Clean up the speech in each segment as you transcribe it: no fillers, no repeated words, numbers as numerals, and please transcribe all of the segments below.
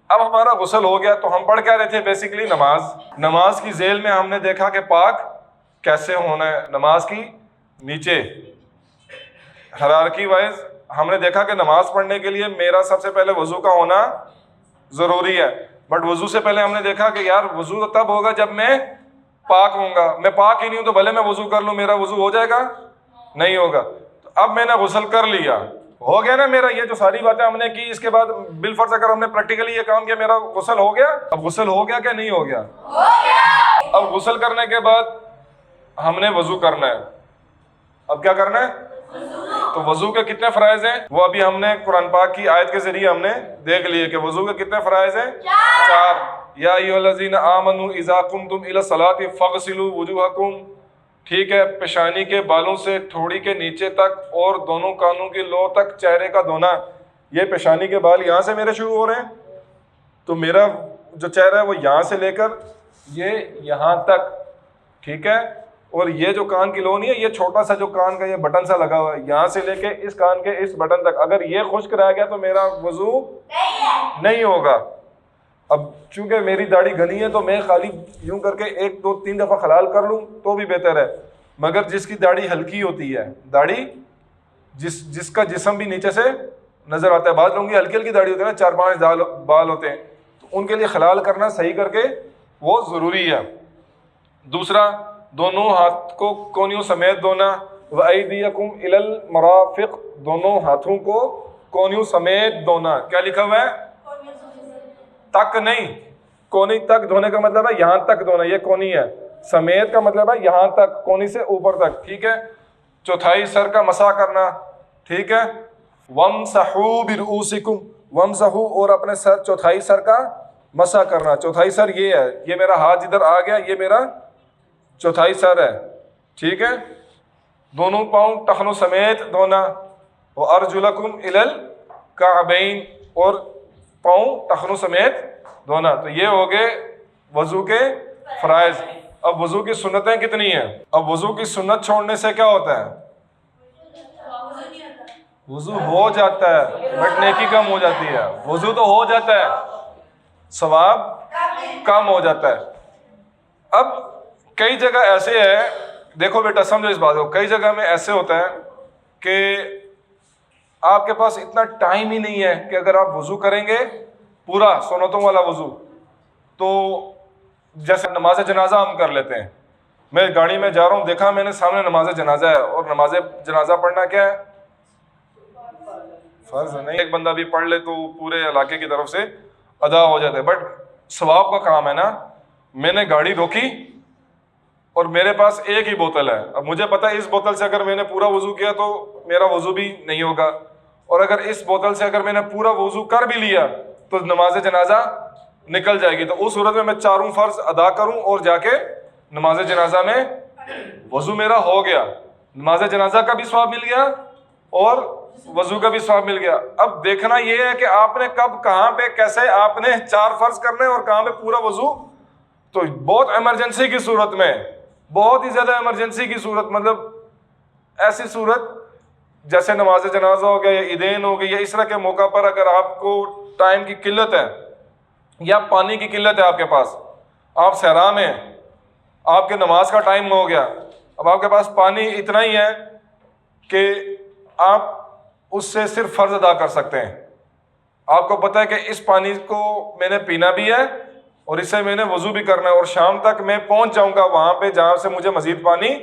اب ہمارا غسل ہو گیا تو ہم پڑھ کیا رہے تھے؟ بیسیکلی نماز کی ذیل میں ہم نے دیکھا کہ پاک کیسے ہونا ہے. نماز کی نیچے ہرارکی وائز ہم نے دیکھا کہ نماز پڑھنے کے لیے میرا سب سے پہلے وضو کا ہونا ضروری ہے. بٹ وضو سے پہلے ہم نے دیکھا کہ یار وضو تب ہوگا جب میں پاک ہوں گا. میں پاک ہی نہیں ہوں تو بھلے میں وضو کر لوں, میرا وضو ہو جائے گا؟ نہیں ہوگا. تو اب میں نے غسل کر لیا, ہو گیا نا میرا. یہ جو ساری باتیں ہم نے کی, اس کے بعد بالفرض اگر ہم نے پریکٹیکلی یہ کام کیا, میرا غسل ہو گیا. اب غسل ہو گیا کہ نہیں ہو گیا؟ اب غسل کرنے کے بعد ہم نے وضو کرنا ہے. اب کیا کرنا ہے؟ تو وضو کے کتنے فرائض ہیں وہ ابھی ہم نے قرآن پاک کی آیت کے ذریعے ہم نے دیکھ لیے کہ وضو کے کتنے فرائض ہیں؟ 4. یا ایھا الذین آمنوا اذا قمتم الی الصلاۃ فاغسلوا وجوہکم. ٹھیک ہے, پیشانی کے بالوں سے تھوڑی کے نیچے تک اور دونوں کانوں کی لو تک چہرے کا دھونا. یہ پیشانی کے بال یہاں سے میرے شروع ہو رہے ہیں, تو میرا جو چہرہ ہے وہ یہاں سے لے کر یہ یہاں تک. ٹھیک ہے, اور یہ جو کان کی لو نہیں ہے, یہ چھوٹا سا جو کان کا یہ بٹن سا لگا ہوا ہے, یہاں سے لے کے اس کان کے اس بٹن تک, اگر یہ خشک رہ گیا تو میرا وضو نہیں ہوگا. اب چونکہ میری داڑھی گھنی ہے تو میں خالی یوں کر کے 1 2 3 دفعہ خلال کر لوں تو بھی بہتر ہے. مگر جس کی داڑھی ہلکی ہوتی ہے, داڑھی جس کا جسم بھی نیچے سے نظر آتا ہے, بعض لوگوں کی ہلکی ہلکی داڑھی ہوتی ہے نا, 4 5 بال ہوتے ہیں, تو ان کے لیے خلال کرنا صحیح کر کے وہ ضروری ہے. دوسرا, دونوں ہاتھ کو کونیوں سمیت دھونا. وَأَيْدِيَكُمْ إِلَى الْمَرَافِقِ, دونوں ہاتھوں کو کونیوں سمیت دھونا. کیا لکھا ہوا ہے؟ تک نہیں, کونی تک دھونے کا مطلب ہے یہاں تک دھونا, یہ کونی ہے. سمیت کا مطلب ہے یہاں تک, کونی سے اوپر تک. ٹھیک ہے, چوتھائی سر کا مسح کرنا. ٹھیک ہے, وَامْسَحُوا بِرُؤُوسِكُمْ, وَامْسَحُوا, اور اپنے سر چوتھائی سر کا مسح کرنا. چوتھائی سر یہ ہے, یہ میرا ہاتھ جدھر آ گیا یہ میرا چوتھائی سر ہے. ٹھیک ہے, دونوں پاؤں ٹخنوں سمیت دھونا. وَأَرْجُلَكُمْ إِلَى الْكَعْبَيْنِ, اور پاؤں ٹخنوں سمیت دھونا. تو یہ ہو گئے وضو کے فرائض. اب وضو کی سنتیں کتنی ہیں؟ اب وضو کی سنت چھوڑنے سے کیا ہوتا ہے؟ وضو ہو جاتا ہے بٹ نیکی کم ہو جاتی ہے. وضو تو ہو جاتا ہے, ثواب کم ہو جاتا ہے. اب کئی جگہ ایسے ہے, دیکھو بیٹا سمجھو اس بات کو, کئی جگہ میں ایسے ہوتا ہے کہ آپ کے پاس اتنا ٹائم ہی نہیں ہے کہ اگر آپ وضو کریں گے پورا سنتوں والا وضو, تو جیسے نماز جنازہ ہم کر لیتے ہیں. میں گاڑی میں جا رہا ہوں, دیکھا میں نے سامنے نماز جنازہ ہے, اور نماز جنازہ پڑھنا کیا ہے؟ فرض نہیں. ایک بندہ بھی پڑھ لے تو پورے علاقے کی طرف سے ادا ہو جاتا ہے, بٹ ثواب کا کام ہے نا. میں نے گاڑی روکی اور میرے پاس ایک ہی بوتل ہے. اب مجھے پتا ہے اس بوتل سے اگر میں نے پورا وضو کیا تو میرا وضو بھی نہیں ہوگا, اور اگر اس بوتل سے اگر میں نے پورا وضو کر بھی لیا تو نماز جنازہ نکل جائے گی. تو اس صورت میں چاروں فرض ادا کروں اور جا کے نماز جنازہ میں وضو میرا ہو گیا, نماز جنازہ کا بھی ثواب مل گیا اور وضو کا بھی ثواب مل گیا. اب دیکھنا یہ ہے کہ آپ نے کب کہاں پہ کیسے آپ نے 4 فرض کرنے اور کہاں پہ پورا وضو. تو بہت ایمرجنسی کی صورت میں, بہت ہی زیادہ ایمرجنسی کی صورت, مطلب ایسی صورت جیسے نماز جنازہ ہو گیا یا عیدین ہو گئی یا اس طرح کے موقع پر اگر آپ کو ٹائم کی قلت ہے یا پانی کی قلت ہے آپ کے پاس, آپ صحرا میں, آپ کے نماز کا ٹائم ہو گیا, اب آپ کے پاس پانی اتنا ہی ہے کہ آپ اس سے صرف فرض ادا کر سکتے ہیں. آپ کو پتہ ہے کہ اس پانی کو میں نے پینا بھی ہے اور اس سے میں نے وضو بھی کرنا ہے, اور شام تک میں پہنچ جاؤں گا وہاں پہ جہاں سے مجھے مزید پانی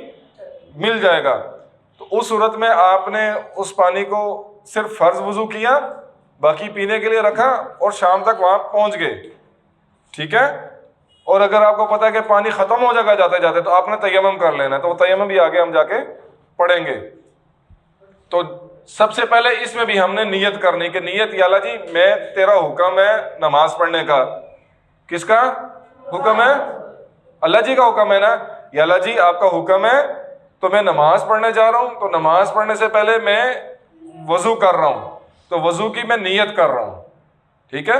مل جائے گا. تو اس صورت میں آپ نے اس پانی کو صرف فرض وضو کیا, باقی پینے کے لیے رکھا اور شام تک وہاں پہنچ گئے. ٹھیک ہے, اور اگر آپ کو پتہ ہے کہ پانی ختم ہو جائے گا جاتے جاتے تو آپ نے تیمم کر لینا ہے, تو وہ تیمم بھی آگے ہم جا کے پڑھیں گے. تو سب سے پہلے اس میں بھی ہم نے نیت کرنی کہ نیت یا اللہ جی میں تیرا حکم ہے نماز پڑھنے کا. کس کا حکم ہے؟ اللہ جی کا حکم ہے نا. یا اللہ جی آپ کا حکم ہے تو میں نماز پڑھنے جا رہا ہوں, تو نماز پڑھنے سے پہلے میں وضو کر رہا ہوں, تو وضو کی میں نیت کر رہا ہوں. ٹھیک ہے,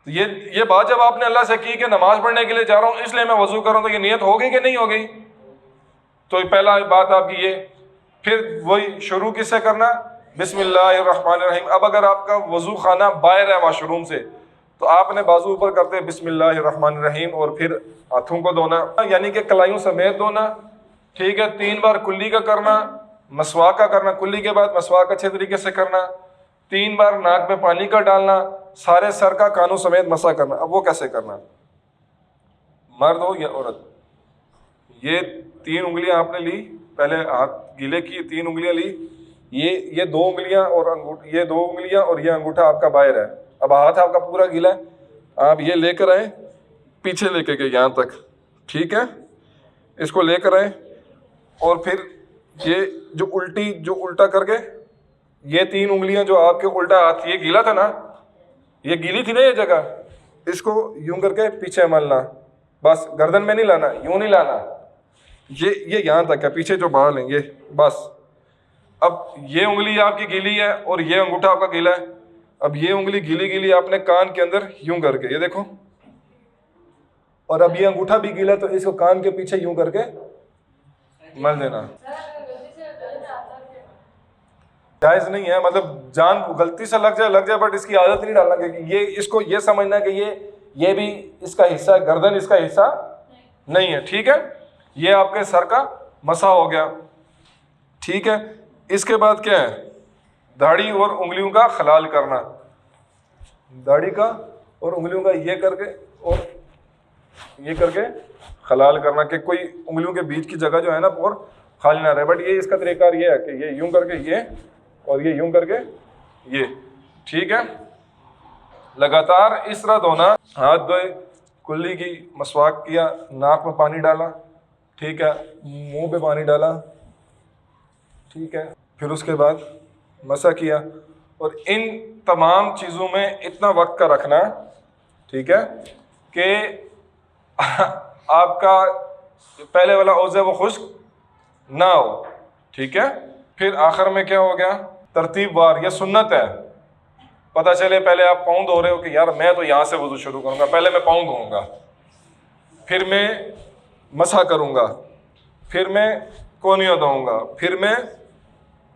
یہ بات جب آپ نے اللہ سے کی کہ نماز پڑھنے کے لیے جا رہا ہوں اس لیے میں وضو کر رہا ہوں, تو یہ نیت ہو گئی کہ نہیں ہو گئی؟ تو پہلا بات آپ کی یہ. پھر وہی شروع کس سے کرنا؟ بسم اللہ الرحمن الرحیم. اب اگر آپ کا وضو خانہ باہر ہے واش روم سے, تو آپ نے بازو اوپر کرتے بسم اللہ الرحمن الرحیم اور پھر ہاتھوں کو دھونا، یعنی کہ کلائیوں سمیت دھونا، ٹھیک ہے۔ 3 بار کلی کا کرنا، مسواک کا کرنا، کلی کے بعد مسواک اچھے طریقے سے کرنا، 3 بار ناک میں پانی کا ڈالنا، سارے سر کا کانوں سمیت مسح کرنا۔ اب وہ کیسے کرنا، مرد ہو یا عورت، یہ 3 انگلیاں آپ نے لی، پہلے ہاتھ گیلے کی 3 انگلیاں لی، یہ 2 انگلیاں اور یہ 2 انگلیاں اور یہ انگوٹھا آپ کا باہر ہے۔ اب ہاتھ آپ کا پورا گیلا ہے، آپ یہ لے کر آئیں پیچھے لے کے گئے یہاں تک، ٹھیک ہے، اس کو لے کر آئیں اور پھر یہ جو الٹا کر کے یہ 3 انگلیاں جو آپ کے الٹا ہاتھ یہ گیلا تھا نا، یہ گیلی تھی نا یہ جگہ، اس کو یوں کر کے پیچھے ملنا، بس گردن میں نہیں لانا، یوں نہیں لانا، یہ یہاں تک ہے، پیچھے جو بال ہیں یہ بس۔ اب یہ انگلی آپ کی گیلی ہے اور یہ انگوٹھا آپ کا گیلا ہے، اب یہ انگلی گیلی گیلی آپ نے کان کے اندر یوں کر کے، یہ دیکھو، اور اب یہ انگوٹھا بھی گیلا ہے تو اس کو کان کے پیچھے یوں کر کے مل دینا۔ جائز نہیں ہے، مطلب جان غلطی سے لگ جائے بٹ اس کی عادت نہیں ڈالنا کہ یہ اس کو یہ سمجھنا کہ یہ بھی اس کا حصہ ہے، گردن اس کا حصہ نہیں ہے، ٹھیک ہے۔ یہ آپ کے سر کا مسح ہو گیا، ٹھیک ہے۔ اس کے بعد کیا ہے، داڑھی اور انگلیوں کا خلال کرنا، داڑھی کا اور انگلیوں کا یہ کر کے اور یہ کر کے خلال کرنا کہ کوئی انگلیوں کے بیچ کی جگہ جو ہے نا اور خالی نہ رہے، بٹ یہ اس کا طریقہ یہ ہے کہ یہ یوں کر کے یہ اور یہ یوں کر کے یہ، ٹھیک ہے۔ لگاتار اس طرح دھونا، ہاتھ دھوئے، کلی کی، مسواک کیا، ناک میں پانی ڈالا، ٹھیک ہے، منہ پہ پانی ڈالا، ٹھیک ہے، پھر اس کے بعد مسح کیا، اور ان تمام چیزوں میں اتنا وقت کا رکھنا، ٹھیک ہے، کہ آپ کا پہلے والا عضو ہے وہ خشک نہ ہو، ٹھیک ہے۔ پھر آخر میں کیا ہو گیا، ترتیب وار، یہ سنت ہے، پتہ چلے پہلے آپ پاؤں دھو رہے ہو کہ یار میں تو یہاں سے وضو شروع کروں گا، پہلے میں پاؤں دھوؤں گا، پھر میں مسح کروں گا، پھر میں کونیاں دھوؤں گا، پھر میں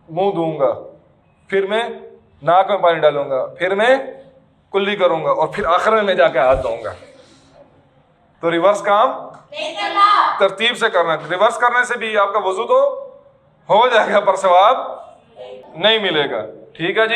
منہ دھوؤں گا، پھر میں ناک میں پانی ڈالوں گا، پھر میں کلی کروں گا، اور پھر آخر میں جا کے ہاتھ دھوؤں گا۔ تو ریورس کام ترتیب سے کرنا، ریورس کرنے سے بھی آپ کا وضو تو ہو جائے گا پر ثواب نہیں ملے گا، ٹھیک ہے جی۔